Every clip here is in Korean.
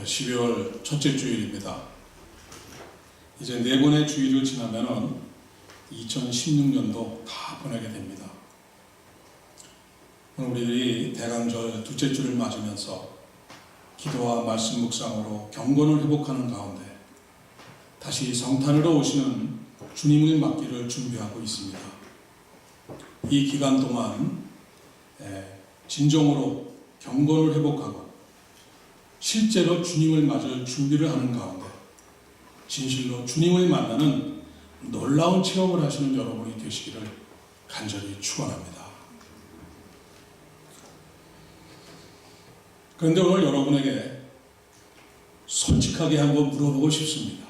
12월 첫째 주일입니다. 이제 4번의 주일을 지나면은 2016년도 다 보내게 됩니다. 오늘 우리들이 대강절 둘째 주를 맞으면서 기도와 말씀 묵상으로 경건을 회복하는 가운데 다시 성탄으로 오시는 주님을 맞기를 준비하고 있습니다. 이 기간 동안 진정으로 경건을 회복하고 실제로 주님을 맞을 준비를 하는 가운데 진실로 주님을 만나는 놀라운 체험을 하시는 여러분이 되시기를 간절히 축원합니다. 그런데 오늘 여러분에게 솔직하게 한번 물어보고 싶습니다.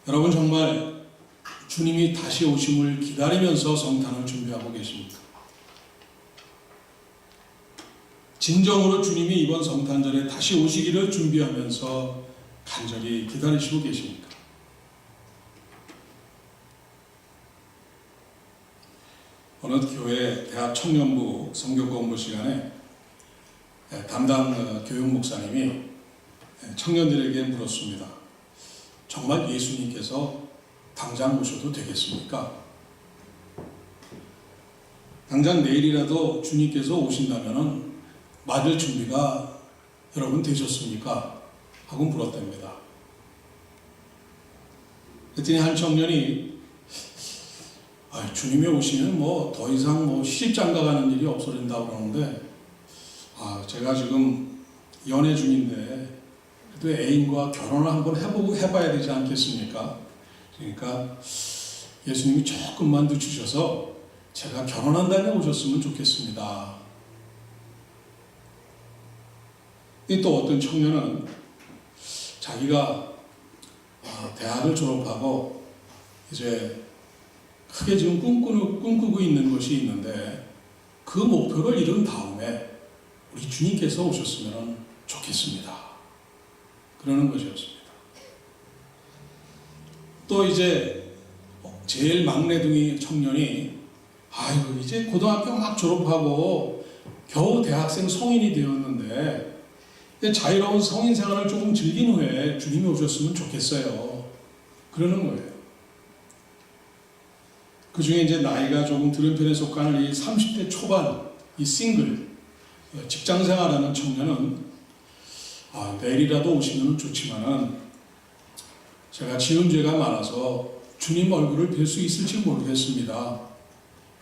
여러분 정말 주님이 다시 오심을 기다리면서 성탄을 준비하고 계십니까? 진정으로 주님이 이번 성탄절에 다시 오시기를 준비하면서 간절히 기다리시고 계십니까? 어느 교회 대학 청년부 성경 공부 시간에 담당 교육 목사님이 청년들에게 물었습니다. 정말 예수님께서 당장 오셔도 되겠습니까? 당장 내일이라도 주님께서 오신다면 맞을 준비가 여러분 되셨습니까? 하고 물었답니다. 그랬더니 한 청년이 주님이 오시면 더 이상 시집장가 가는 일이 없어진다고 그러는데 제가 지금 연애 중인데 그래도 애인과 결혼을 한번 해봐야 되지 않겠습니까? 그러니까 예수님이 조금만 더 주셔서 제가 결혼한 다음에 오셨으면 좋겠습니다. 또 어떤 청년은 자기가 대학을 졸업하고 이제 크게 지금 꿈꾸고 있는 것이 있는데 그 목표를 이룬 다음에 우리 주님께서 오셨으면 좋겠습니다. 그러는 것이었습니다. 또 이제 제일 막내둥이 청년이 이제 고등학교 막 졸업하고 겨우 대학생 성인이 되었는데 자유로운 성인 생활을 조금 즐긴 후에 주님이 오셨으면 좋겠어요. 그러는 거예요. 그 중에 이제 나이가 조금 들은 편에 속하는 이 30대 초반, 이 싱글, 직장 생활하는 청년은 내일이라도 오시면 좋지만은 제가 지은 죄가 많아서 주님 얼굴을 뵐 수 있을지 모르겠습니다.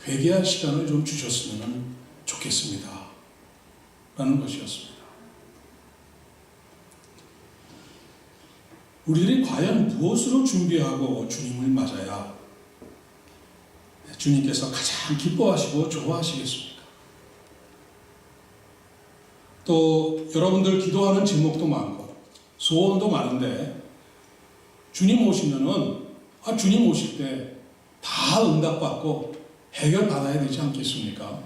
회개할 시간을 좀 주셨으면 좋겠습니다. 라는 것이었습니다. 우리들이 과연 무엇으로 준비하고 주님을 맞아야 주님께서 가장 기뻐하시고 좋아하시겠습니까? 또 여러분들 기도하는 제목도 많고 소원도 많은데 주님 오시면은 주님 오실 때 다 응답받고 해결받아야 되지 않겠습니까?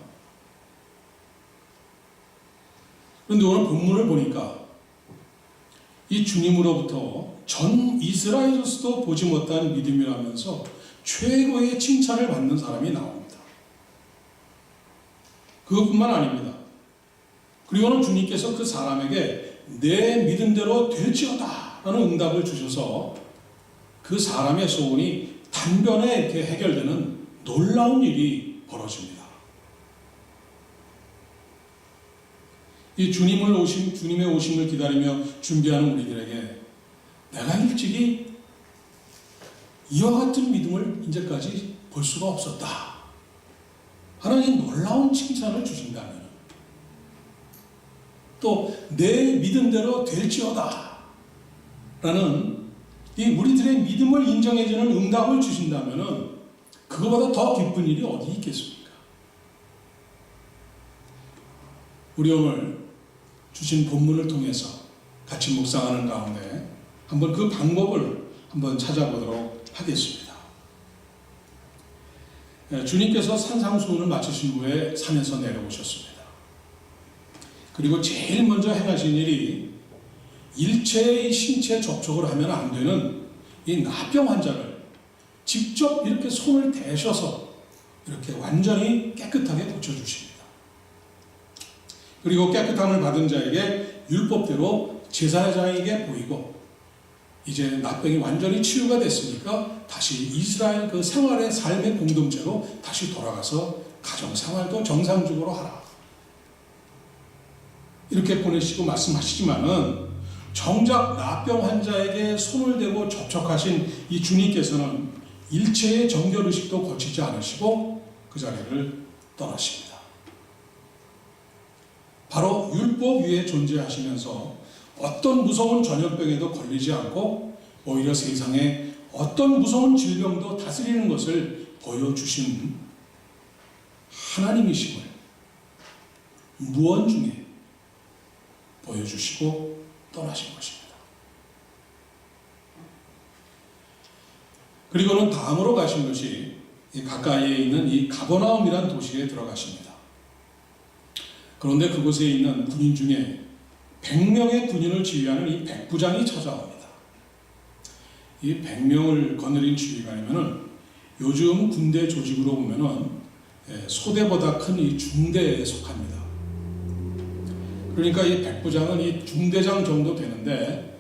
그런데 오늘 본문을 보니까 이 주님으로부터 전 이스라엘에서도 보지 못한 믿음이라면서 최고의 칭찬을 받는 사람이 나옵니다. 그것뿐만 아닙니다. 그리고는 주님께서 그 사람에게 내 믿음대로 될지어다 라는 응답을 주셔서 그 사람의 소원이 단번에 이렇게 해결되는 놀라운 일이 벌어집니다. 이 주님의 오심을 기다리며 준비하는 우리들에게 내가 일찍이 이와 같은 믿음을 이제까지 볼 수가 없었다 하는 이 놀라운 칭찬을 주신다면 또 내 믿음대로 될지어다 라는 이 우리들의 믿음을 인정해주는 응답을 주신다면 그거보다 더 기쁜 일이 어디 있겠습니까? 우리 오늘 주신 본문을 통해서 같이 묵상하는 가운데 한번 그 방법을 한번 찾아보도록 하겠습니다. 주님께서 산상수훈을 마치신 후에 산에서 내려오셨습니다. 그리고 제일 먼저 행하신 일이 일체의 신체 접촉을 하면 안 되는 이 나병 환자를 직접 이렇게 손을 대셔서 이렇게 완전히 깨끗하게 고쳐주십니다. 그리고 깨끗함을 받은 자에게 율법대로 제사장에게 보이고 이제 나병이 완전히 치유가 됐으니까 다시 이스라엘 그 생활의 삶의 공동체로 다시 돌아가서 가정생활도 정상적으로 하라. 이렇게 보내시고 말씀하시지만은 정작 나병 환자에게 손을 대고 접촉하신 이 주님께서는 일체의 정결의식도 거치지 않으시고 그 자리를 떠나십니다. 바로 율법 위에 존재하시면서 어떤 무서운 전염병에도 걸리지 않고 오히려 세상에 어떤 무서운 질병도 다스리는 것을 보여주신 하나님이심을 무언중에 보여주시고 떠나신 것입니다. 그리고는 다음으로 가신 것이 가까이에 있는 이 가버나움이라는 도시에 들어가십니다. 그런데 그곳에 있는 군인 중에 100명의 군인을 지휘하는 이 백부장이 찾아옵니다. 이 100명을 거느린 지휘관이면은 요즘 군대 조직으로 보면은 소대보다 큰 이 중대에 속합니다. 그러니까 이 백부장은 이 중대장 정도 되는데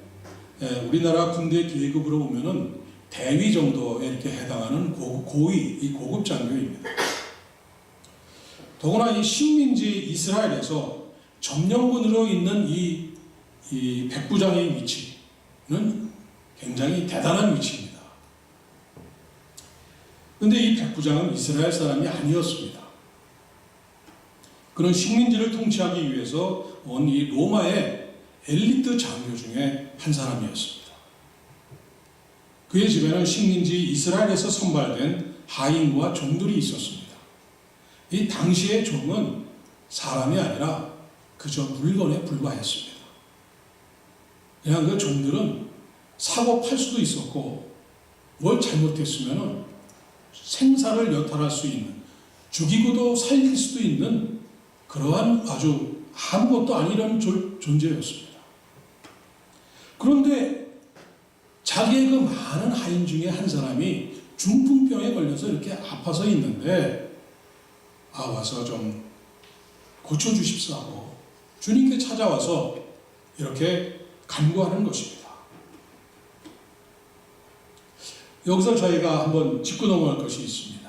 우리나라 군대 계급으로 보면은 대위 정도에 이렇게 해당하는 고위, 이 고급 장교입니다. 더구나 이 식민지 이스라엘에서 점령군으로 있는 이 백부장의 위치는 굉장히 대단한 위치입니다. 그런데 이 백부장은 이스라엘 사람이 아니었습니다. 그는 식민지를 통치하기 위해서 온 이 로마의 엘리트 장교 중에 한 사람이었습니다. 그의 집에는 식민지 이스라엘에서 선발된 하인과 종들이 있었습니다. 이 당시의 종은 사람이 아니라 그저 물건에 불과했습니다. 그냥 그 종들은 사고 팔 수도 있었고 뭘 잘못했으면 생사를 여탈할 수 있는, 죽이고도 살릴 수도 있는 그러한 아주 아무것도 아니라는 존재였습니다. 그런데 자기의 그 많은 하인 중에 한 사람이 중풍병에 걸려서 이렇게 아파서 있는데 와서 좀 고쳐주십사 하고 주님께 찾아와서 이렇게 간구하는 것입니다. 여기서 저희가 한번 짚고 넘어갈 것이 있습니다.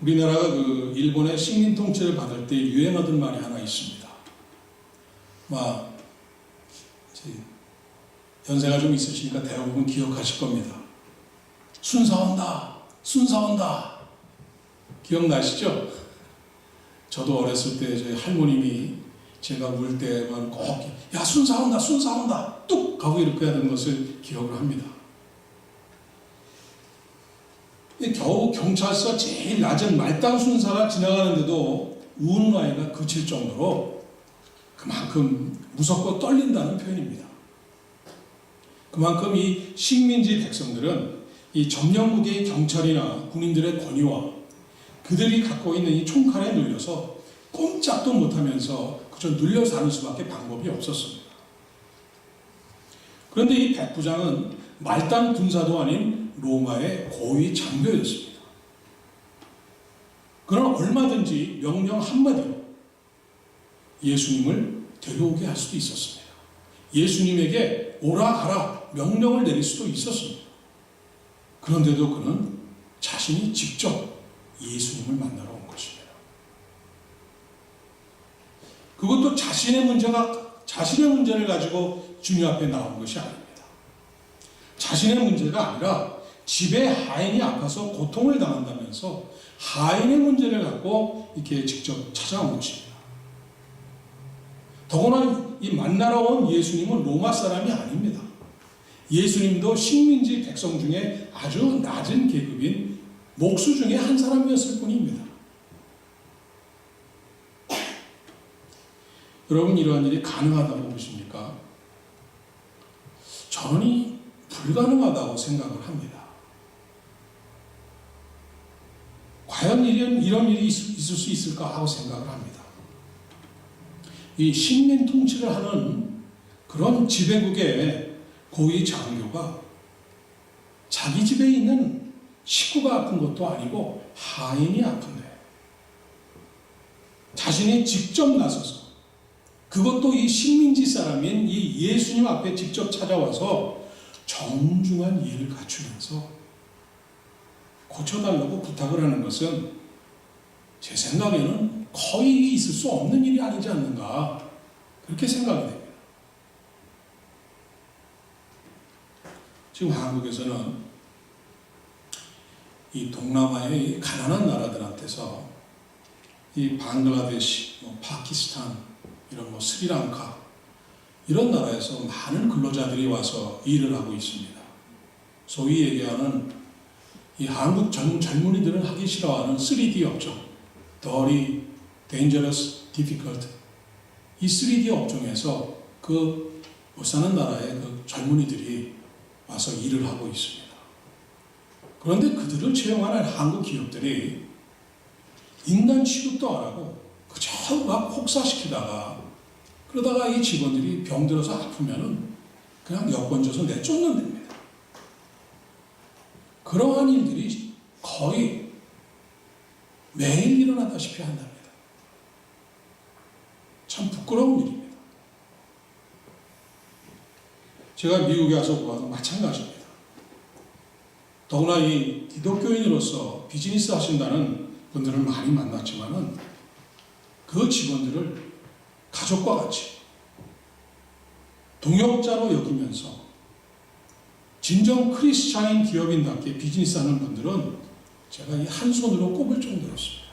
우리나라가 그 일본의 식민 통치를 받을 때 유행하던 말이 하나 있습니다. 연세가 좀 있으시니까 대부분 기억하실 겁니다. 순사온다, 순사온다. 기억나시죠? 저도 어렸을 때 저희 할머님이 제가 울 때만 꼭 야 순사온다, 순사온다 뚝 하고 이렇게 하는 것을 기억을 합니다. 겨우 경찰서 제일 낮은 말단 순사가 지나가는데도 우는 아이가 그칠 정도로 그만큼 무섭고 떨린다는 표현입니다. 그만큼 이 식민지 백성들은 이 점령국의 경찰이나 군인들의 권위와 그들이 갖고 있는 이 총칼에 눌려서 꼼짝도 못하면서 그저 눌려 사는 수밖에 방법이 없었습니다. 그런데 이 백부장은 말단 군사도 아닌 로마의 고위 장교였습니다. 그러나 얼마든지 명령 한마디로 예수님을 데려오게 할 수도 있었습니다. 예수님에게 오라 가라 명령을 내릴 수도 있었습니다. 그런데도 그는 자신이 직접 예수님을 만나러 온 것입니다. 그것도 자신의 문제를 가지고 주님 앞에 나온 것이 아닙니다. 자신의 문제가 아니라 집에 하인이 아파서 고통을 당한다면서 하인의 문제를 갖고 이렇게 직접 찾아온 것입니다. 더구나 이 만나러 온 예수님은 로마 사람이 아닙니다. 예수님도 식민지 백성 중에 아주 낮은 계급인 목수 중에 한 사람이었을 뿐입니다. 여러분 이러한 일이 가능하다고 보십니까? 저는 불가능하다고 생각을 합니다. 과연 이런 일이 있을 수 있을까 하고 생각을 합니다. 이 식민 통치를 하는 그런 지배국의 고위 장교가 자기 집에 있는 식구가 아픈 것도 아니고 하인이 아픈데 자신이 직접 나서서 그것도 이 식민지 사람인 이 예수님 앞에 직접 찾아와서 정중한 예를 갖추면서 고쳐달라고 부탁을 하는 것은 제 생각에는 거의 있을 수 없는 일이 아니지 않는가, 그렇게 생각이 됩니다. 지금 한국에서는 이 동남아의 가난한 나라들한테서 이 방글라데시, 파키스탄, 이런 스리랑카 이런 나라에서 많은 근로자들이 와서 일을 하고 있습니다. 소위 얘기하는 이 한국 젊은이들은 하기 싫어하는 3D 업종, dirty, dangerous, difficult, 이 3D 업종에서 그 못 사는 나라의 그 젊은이들이 와서 일을 하고 있습니다. 그런데 그들을 채용하는 한국 기업들이 인간 취급도 안 하고 그저 막 혹사시키다가, 그러다가 이 직원들이 병들어서 아프면은 그냥 여권 줘서 내쫓는 됩니다. 그러한 일들이 거의 매일 일어나다시피 한답니다. 참 부끄러운 일입니다. 제가 미국에 와서 보아도 마찬가지입니다. 더구나 이 기독교인으로서 비즈니스 하신다는 분들을 많이 만났지만은 그 직원들을 가족과 같이 동역자로 여기면서 진정 크리스찬인 기업인답게 비즈니스 하는 분들은 제가 이 한 손으로 꼽을 정도였습니다.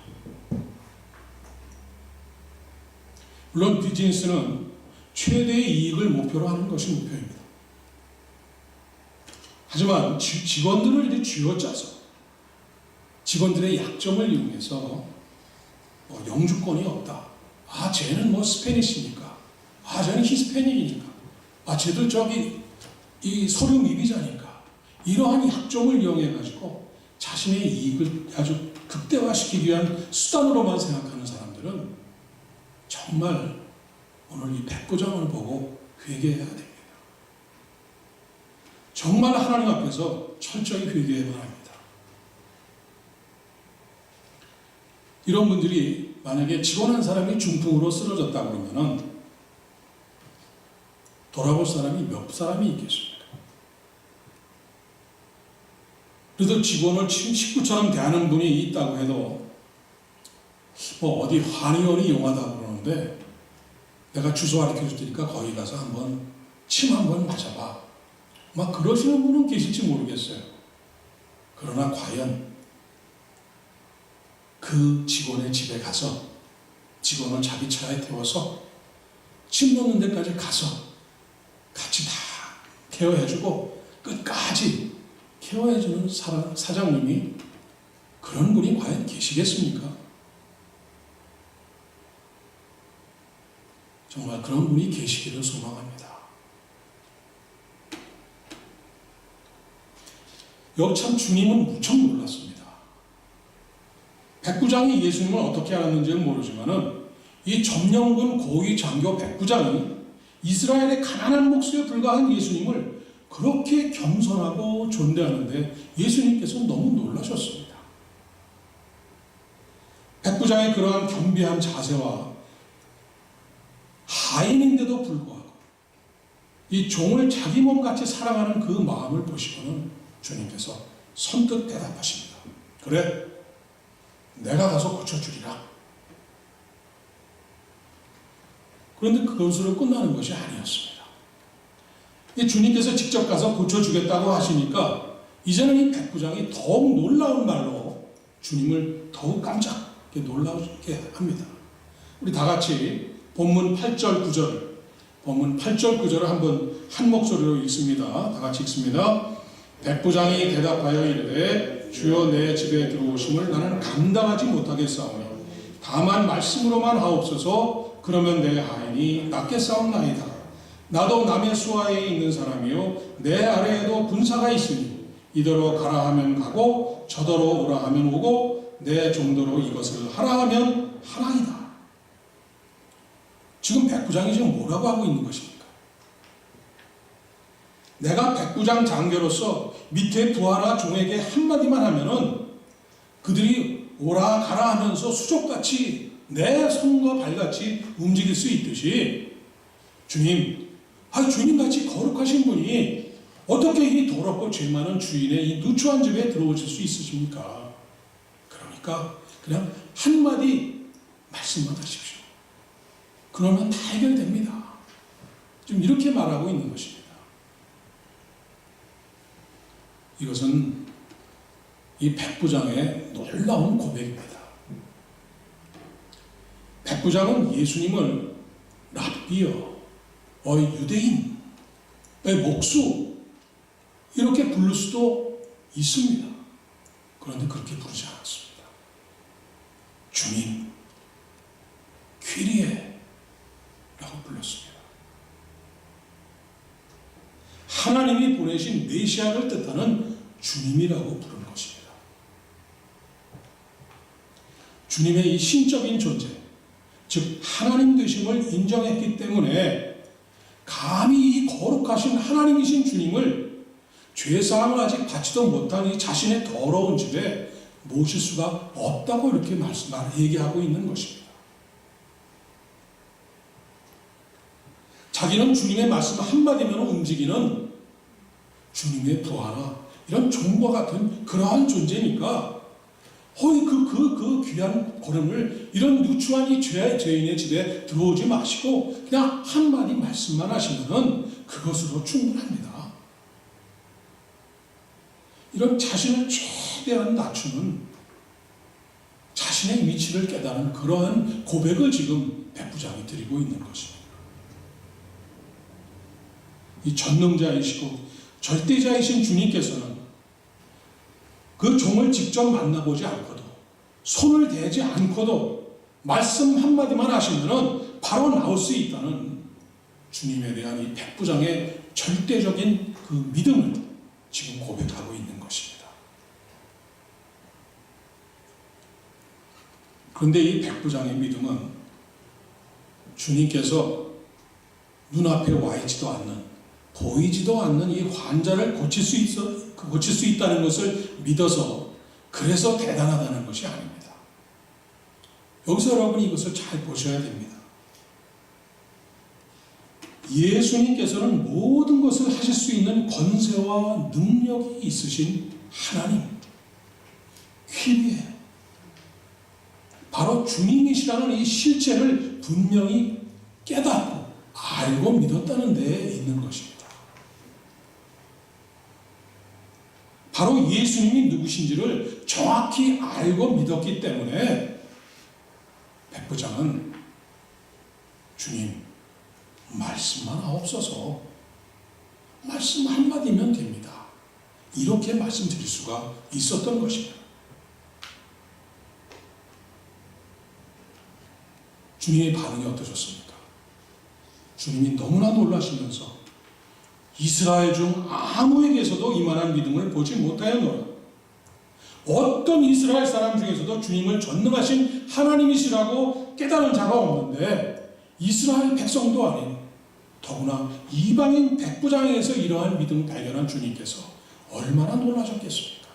물론 비즈니스는 최대의 이익을 목표로 하는 것이 목표입니다. 하지만 직원들을 이제 쥐어짜서 직원들의 약점을 이용해서 영주권이 없다. 아, 쟤는 스페니시니까. 아, 쟤는 히스패닉이니까. 아, 쟤도 이 서류 미비자니까. 이러한 약점을 이용해가지고 자신의 이익을 아주 극대화시키기 위한 수단으로만 생각하는 사람들은 정말 오늘 이 백부장을 보고 회개해야 됩니다. 정말 하나님 앞에서 철저히 회개해야 합니다. 이런 분들이 만약에 직원 한 사람이 중풍으로 쓰러졌다 그러면은 돌아볼 사람이 몇 사람이 있겠습니까? 그래도 직원을 식구처럼 대하는 분이 있다고 해도 어디 한의원이 용하다고 그러는데 내가 주소 가르쳐줄 테니까 거기 가서 한번 침 한번 맞아봐. 막 그러시는 분은 계실지 모르겠어요. 그러나 과연 그 직원의 집에 가서 직원을 자기 차에 태워서 침 놓는 데까지 가서 같이 다 케어해주고 끝까지 케어해주는 사장님이 그런 분이 과연 계시겠습니까? 정말 그런 분이 계시기를 소망합니다. 참 주님은 무척 놀랐습니다. 백부장이 예수님을 어떻게 알았는지는 모르지만은 이 점령군 고위 장교 백부장이 이스라엘의 가난한 목수에 불과한 예수님을 그렇게 겸손하고 존대하는데 예수님께서 너무 놀라셨습니다. 백부장의 그러한 겸비한 자세와 하인인데도 불구하고 이 종을 자기 몸같이 사랑하는 그 마음을 보시고는 주님께서 선뜻 대답하십니다. 그래, 내가 가서 고쳐주리라. 그런데 그것으로 끝나는 것이 아니었습니다. 주님께서 직접 가서 고쳐주겠다고 하시니까 이제는 이 백부장이 더욱 놀라운 말로 주님을 더욱 깜짝게 놀라게 합니다. 우리 다 같이 본문 8절 9절을 한번 한 목소리로 읽습니다. 다 같이 읽습니다. 백부장이 대답하여 이르되 주여 내 집에 들어오심을 나는 감당하지 못하겠사오니 다만 말씀으로만 하옵소서. 그러면 내 하인이 낫겠사옵나이다. 나도 남의 수하에 있는 사람이요 내 아래에도 군사가 있으니 이더러 가라 하면 가고 저더러 오라 하면 오고 내 정도로 이것을 하라 하면 하나이다. 지금 백부장이 지금 뭐라고 하고 있는 것입니까? 내가 백부장 장교로서 밑에 부하나 종에게 한마디만 하면은 그들이 오라 가라 하면서 수족같이 내 손과 발같이 움직일 수 있듯이 주님, 주님같이 거룩하신 분이 어떻게 이 더럽고 죄 많은 주인의 이 누추한 집에 들어오실 수 있으십니까? 그러니까 그냥 한마디 말씀만 하십시오. 그러면 다 해결됩니다. 지금 이렇게 말하고 있는 것입니다. 이것은 이 백부장의 놀라운 고백입니다. 백부장은 예수님을 랍비여, 유대인의 목수 이렇게 부를 수도 있습니다. 그런데 그렇게 부르지 않았습니다. 주님, 퀴리에 라고 불렀습니다. 하나님이 보내신 메시아를 뜻하는 주님이라고 부르는 것입니다. 주님의 이 신적인 존재, 즉 하나님 되심을 인정했기 때문에 감히 이 거룩하신 하나님이신 주님을 죄사함을 아직 받지도 못한 이 자신의 더러운 집에 모실 수가 없다고 이렇게 얘기하고 있는 것입니다. 자기는 주님의 말씀 한마디면 움직이는 주님의 부하나 이런 종과 같은 그러한 존재니까 그 귀한 걸음을 이런 누추한 이 죄인의 집에 들어오지 마시고 그냥 한마디 말씀만 하시면은 그것으로 충분합니다. 이런 자신을 최대한 낮추는 자신의 위치를 깨달은 그러한 고백을 지금 백부장이 드리고 있는 것입니다. 이 전능자이시고 절대자이신 주님께서는 그 종을 직접 만나보지 않고도 손을 대지 않고도 말씀 한마디만 하시면은 바로 나올 수 있다는 주님에 대한 이 백부장의 절대적인 그 믿음을 지금 고백하고 있는 것입니다. 그런데 이 백부장의 믿음은 주님께서 눈앞에 와 있지도 않는 보이지도 않는 이 환자를 고칠 수 있다는 것을 믿어서 그래서 대단하다는 것이 아닙니다. 여기서 여러분이 이것을 잘 보셔야 됩니다. 예수님께서는 모든 것을 하실 수 있는 권세와 능력이 있으신 하나님, 퀴리에 바로 주님이시라는 이 실체를 분명히 깨닫고 알고 믿었다는 데 있는 것입니다. 바로 예수님이 누구신지를 정확히 알고 믿었기 때문에 백부장은 주님, 말씀만 하옵소서, 말씀 한마디면 됩니다, 이렇게 말씀드릴 수가 있었던 것입니다. 주님의 반응이 어떠셨습니까? 주님이 너무나 놀라시면서 이스라엘 중 아무에게서도 이만한 믿음을 보지 못하였노라. 어떤 이스라엘 사람 중에서도 주님을 전능하신 하나님이시라고 깨달은 자가 없는데 이스라엘 백성도 아닌 더구나 이방인 백부장에게서 이러한 믿음을 발견한 주님께서 얼마나 놀라셨겠습니까?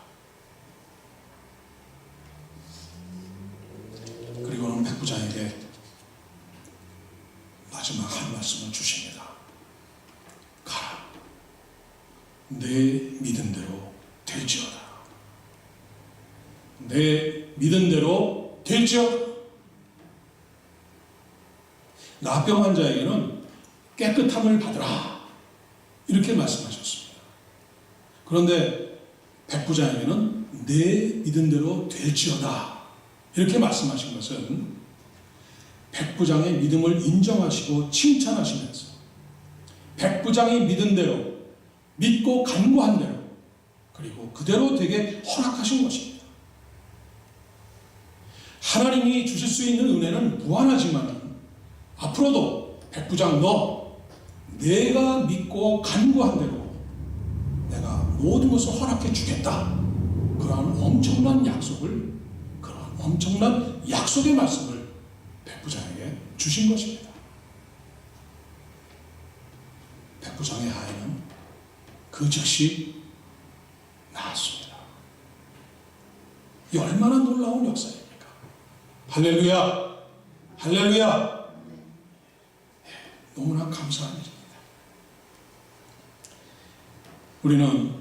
그리고는 백부장에게 마지막 한 말씀을 주십니다. 가라, 내 믿음대로 될지어다. 내 믿음대로 될지어다. 나병 환자에게는 깨끗함을 받으라, 이렇게 말씀하셨습니다. 그런데 백부장에게는 내 믿음대로 될지어다, 이렇게 말씀하신 것은 백부장의 믿음을 인정하시고 칭찬하시면서 백부장이 믿은 대로, 믿고 간구한 대로, 그리고 그대로 되게 허락하신 것입니다. 하나님이 주실 수 있는 은혜는 무한하지만 앞으로도 백부장, 내가 믿고 간구한 대로 내가 모든 것을 허락해 주겠다, 그러한 엄청난 약속을, 그러한 엄청난 약속의 말씀을 백부장에게 주신 것입니다. 백부장의 아이는 그 즉시 나았습니다. 이 얼마나 놀라운 역사입니까? 할렐루야, 할렐루야. 너무나 감사한 일입니다. 우리는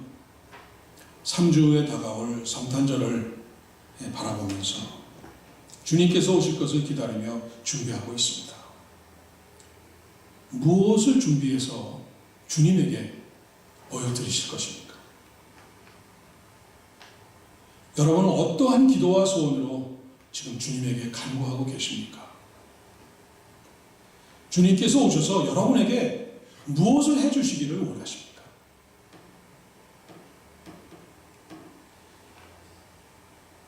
3주에 다가올 성탄절을 바라보면서 주님께서 오실 것을 기다리며 준비하고 있습니다. 무엇을 준비해서 주님에게 보여드리실 것입니까? 여러분은 어떠한 기도와 소원으로 지금 주님에게 간구하고 계십니까? 주님께서 오셔서 여러분에게 무엇을 해주시기를 원하십니까?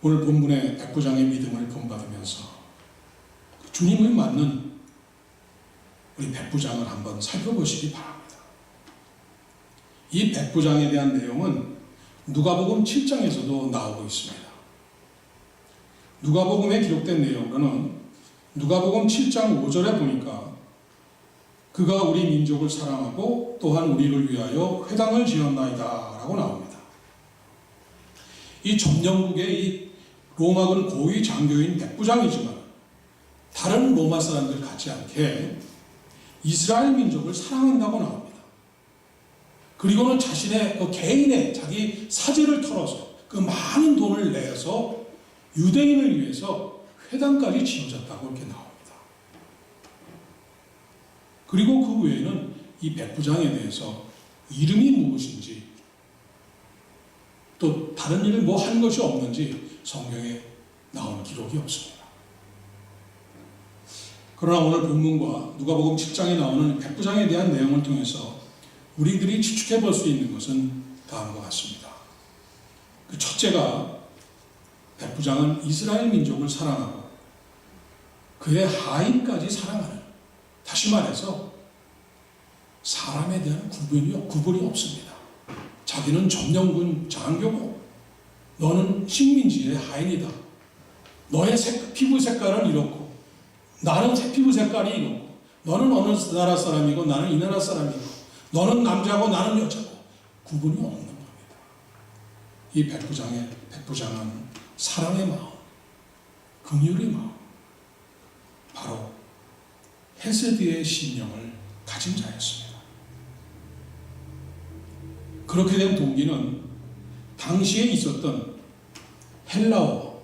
오늘 본문의 백부장의 믿음을 본받으면서 주님을 맞는 우리 백부장을 한번 살펴보시기 바랍니다. 이 백부장에 대한 내용은 누가복음 7장에서도 나오고 있습니다. 누가복음에 기록된 내용으로는 누가복음 7장 5절에 보니까 그가 우리 민족을 사랑하고 또한 우리를 위하여 회당을 지었나이다 라고 나옵니다. 이 점령국의 이 로마군 고위 장교인 백부장이지만 다른 로마 사람들 같지 않게 이스라엘 민족을 사랑한다고 나옵니다. 그리고는 자신의 개인의 자기 사재를 털어서 그 많은 돈을 내서 유대인을 위해서 회당까지 지어졌다고 이렇게 나옵니다. 그리고 그 외에는 이 백부장에 대해서 이름이 무엇인지 또 다른 일을 뭐 한 것이 없는지 성경에 나온 기록이 없습니다. 그러나 오늘 본문과 누가복음 7장에 나오는 백부장에 대한 내용을 통해서 우리들이 추측해 볼 수 있는 것은 다음과 같습니다. 그 첫째가 백부장은 이스라엘 민족을 사랑하고 그의 하인까지 사랑하는, 다시 말해서 사람에 대한 구분이 없습니다. 자기는 점령군 장교고 너는 식민지의 하인이다. 너의 피부 색깔은 이렇고 나는 피부 색깔이 이렇고 너는 어느 나라 사람이고 나는 이 나라 사람이고 너는 남자고 나는 여자고 구분이 없는 겁니다. 이 백부장은 사랑의 마음, 긍휼의 마음, 바로 헤세드의 신령을 가진 자였습니다. 그렇게 된 동기는 당시에 있었던 헬라어,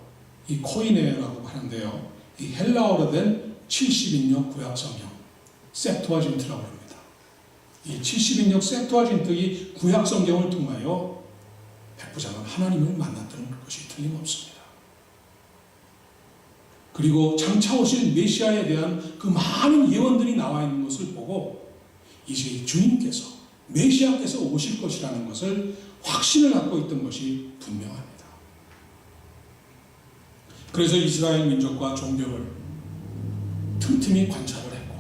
이 코이네라고 하는데요. 이 헬라어로 된 70인역 구약성경, 셉투아진트라고 합니다. 이 70인역 셉투아진트의 구약성경을 통하여 백부장은 하나님을 만났다는 것이 틀림없습니다. 그리고 장차 오실 메시아에 대한 그 많은 예언들이 나와 있는 것을 보고 이제 주님께서, 메시아께서 오실 것이라는 것을 확신을 갖고 있던 것이 분명합니다. 그래서 이스라엘 민족과 종교를 틈틈이 관찰을 했고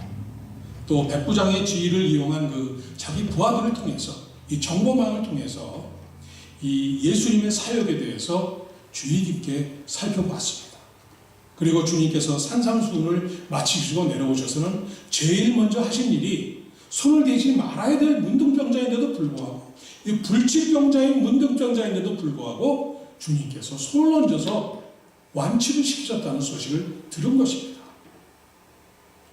또 백부장의 지위를 이용한 그 자기 부하들을 통해서, 이 정보망을 통해서 이 예수님의 사역에 대해서 주의 깊게 살펴봤습니다. 그리고 주님께서 산상수훈을 마치시고 내려오셔서는 제일 먼저 하신 일이 손을 대지 말아야 될 문둥병자인데도 불구하고, 이 불치병자인 문둥병자인데도 불구하고 주님께서 손을 얹어서 완치를 시키셨다는 소식을 들은 것입니다.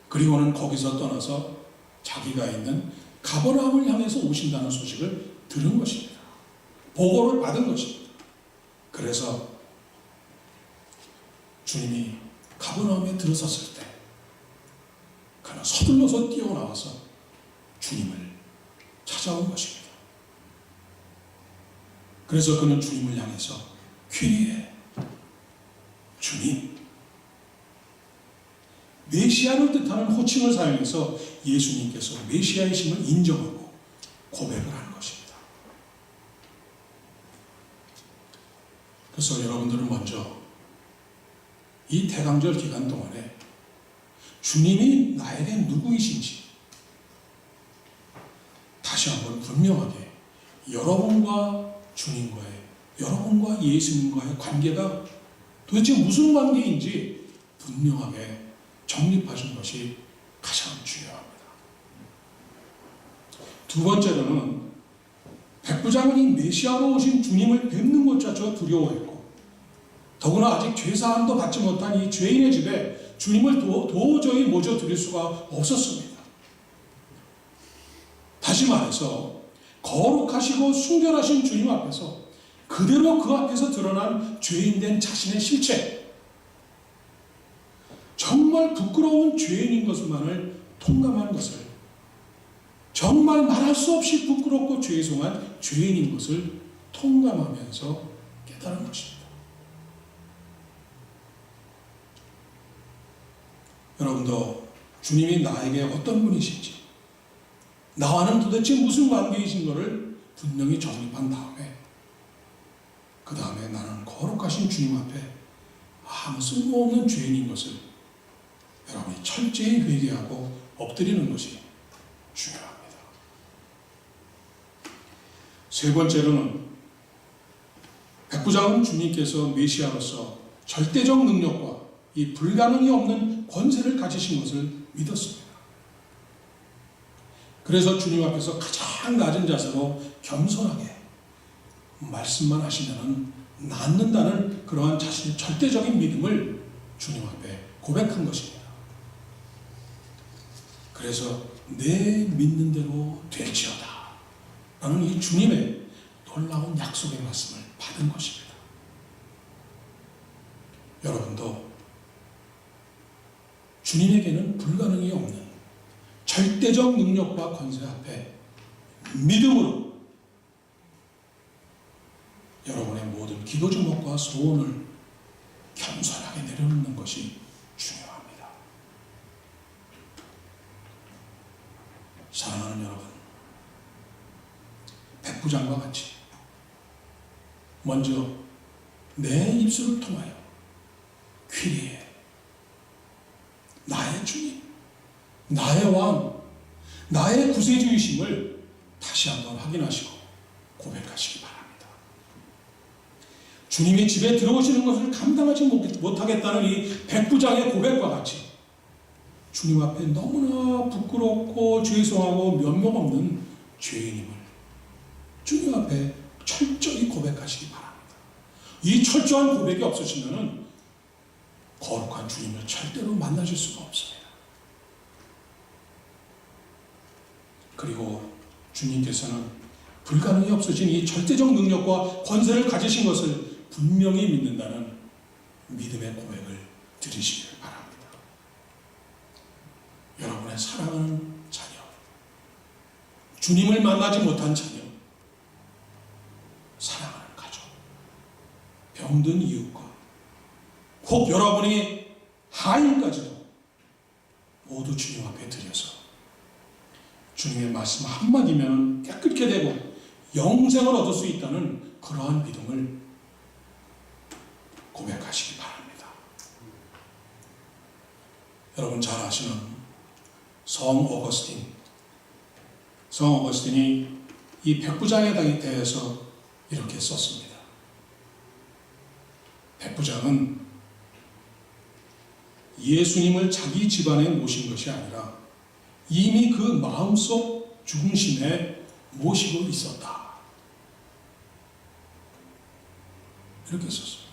그리고는 거기서 떠나서 자기가 있는 가버나움을 향해서 오신다는 소식을 들은 것입니다. 보고를 받은 것입니다. 그래서 주님이 가버나움에 들어섰을 때 그는 서둘러서 뛰어나와서 주님을 찾아온 것입니다. 그래서 그는 주님을 향해서 퀴리에, 주님, 메시아를 뜻하는 호칭을 사용해서 예수님께서 메시아이심을 인정하고 고백을 하는 것입니다. 그래서 여러분들은 먼저 이 대강절 기간 동안에 주님이 나에게 누구이신지 다시 한번 분명하게 여러분과 주님과의, 여러분과 예수님과의 관계가 도대체 무슨 관계인지 분명하게 정립하신 것이 가장 중요합니다. 두 번째로는 백부장은 이 메시아로 오신 주님을 뵙는 것조차 두려워했고 더구나 아직 죄사함도 받지 못한 이 죄인의 집에 주님을 도저히 모셔드릴 수가 없었습니다. 다시 말해서 거룩하시고 순결하신 주님 앞에서 그대로 그 앞에서 드러난 죄인된 자신의 실체, 정말 부끄러운 죄인인 것만을 통감한 것을, 정말 말할 수 없이 부끄럽고 죄송한 죄인인 것을 통감하면서 깨달은 것입니다. 여러분도 주님이 나에게 어떤 분이신지, 나와는 도대체 무슨 관계이신 것을 분명히 정립한 다음에, 그 다음에 나는 거룩하신 주님 앞에 아무 쓸모없는 죄인인 것을 여러분이 철저히 회개하고 엎드리는 것이 중요합니다. 세 번째로는 백부장은 주님께서 메시아로서 절대적 능력과 이 불가능이 없는 권세를 가지신 것을 믿었습니다. 그래서 주님 앞에서 가장 낮은 자세로 겸손하게 말씀만 하시면 낫는다는 그러한 자신의 절대적인 믿음을 주님 앞에 고백한 것입니다. 그래서 내 믿는 대로 될지어다 라는 이 주님의 놀라운 약속의 말씀을 받은 것입니다. 여러분도 주님에게는 불가능이 없는 절대적 능력과 권세 앞에 믿음으로 여러분의 모든 기도 제목과 소원을 겸손하게 내려놓는 것이 중요합니다. 사랑하는 여러분, 백부장과 같이 먼저 내 입술을 통하여 귀리에 나의 주님, 나의 왕, 나의 구세주이심을 다시 한번 확인하시고 고백하시기 바랍니다. 주님이 집에 들어오시는 것을 감당하지 못하겠다는 이 백부장의 고백과 같이 주님 앞에 너무나 부끄럽고 죄송하고 면목 없는 죄인임을 주님 앞에 철저히 고백하시기 바랍니다. 이 철저한 고백이 없으시면 거룩한 주님을 절대로 만나실 수가 없습니다. 그리고 주님께서는 불가능이 없으신 이 절대적 능력과 권세를 가지신 것을 분명히 믿는다는 믿음의 고백을 드리시기를 바랍니다. 여러분의 사랑하는 자녀, 주님을 만나지 못한 자녀, 사랑하는 가족, 병든 이웃과 혹 여러분이 하인까지도 모두 주님 앞에 드려서 주님의 말씀 한마디면 깨끗게 되고 영생을 얻을 수 있다는 그러한 믿음을 고백하시기 바랍니다. 여러분 잘 아시는 성 어거스틴이 이 백부장에 대해서 이렇게 썼습니다. 백부장은 예수님을 자기 집안에 모신 것이 아니라 이미 그 마음속 중심에 모시고 있었다. 이렇게 썼습니다.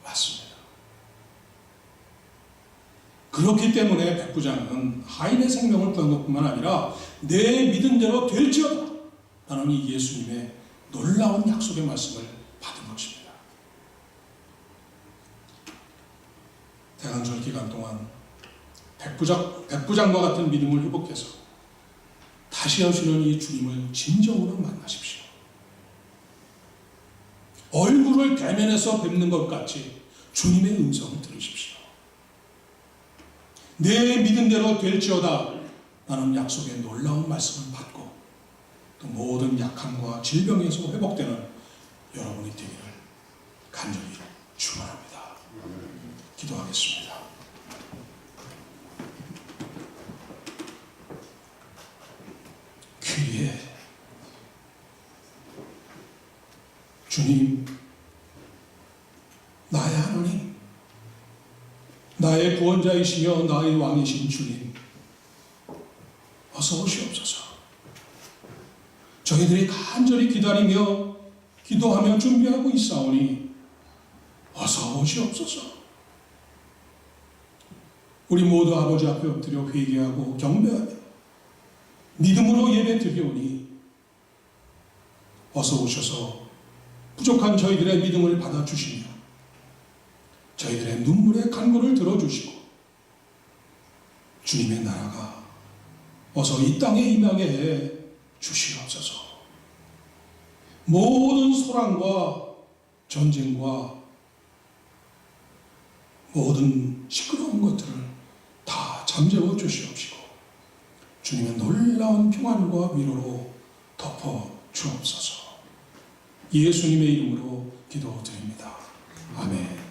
맞습니다. 그렇기 때문에 백부장은 하인의 생명을 구한 것뿐만 아니라 내 믿은 대로 될지어다 라는 이 예수님의 놀라운 약속의 말씀을 받은 것입니다. 대강절 기간 동안 백부장과 같은 믿음을 회복해서 다시 오시는 이 주님을 진정으로 만나십시오. 얼굴을 대면해서 뵙는 것 같이 주님의 음성을 들으십시오. 내 믿음대로 될지어다 라는 약속의 놀라운 말씀을 받고 또 모든 약함과 질병에서 회복되는 여러분이 되기를 간절히 축원합니다. 기도하겠습니다. 귀에 주님, 나의 하나님, 나의 구원자이시며 나의 왕이신 주님, 어서 오시옵소서. 저희들이 간절히 기다리며 기도하며 준비하고 있사오니 어서 오시옵소서. 우리 모두 아버지 앞에 엎드려 회개하고 경배하며 믿음으로 예배 드리오니 어서 오셔서 부족한 저희들의 믿음을 받아주시며 저희들의 눈물의 간구를 들어주시고 주님의 나라가 어서 이 땅에 임하게 해 주시옵소서. 모든 소란과 전쟁과 모든 시끄러운 것들을 다 잠재워 주시옵시고 주님의 놀라운 평안과 위로로 덮어 주옵소서. 예수님의 이름으로 기도드립니다. 아멘.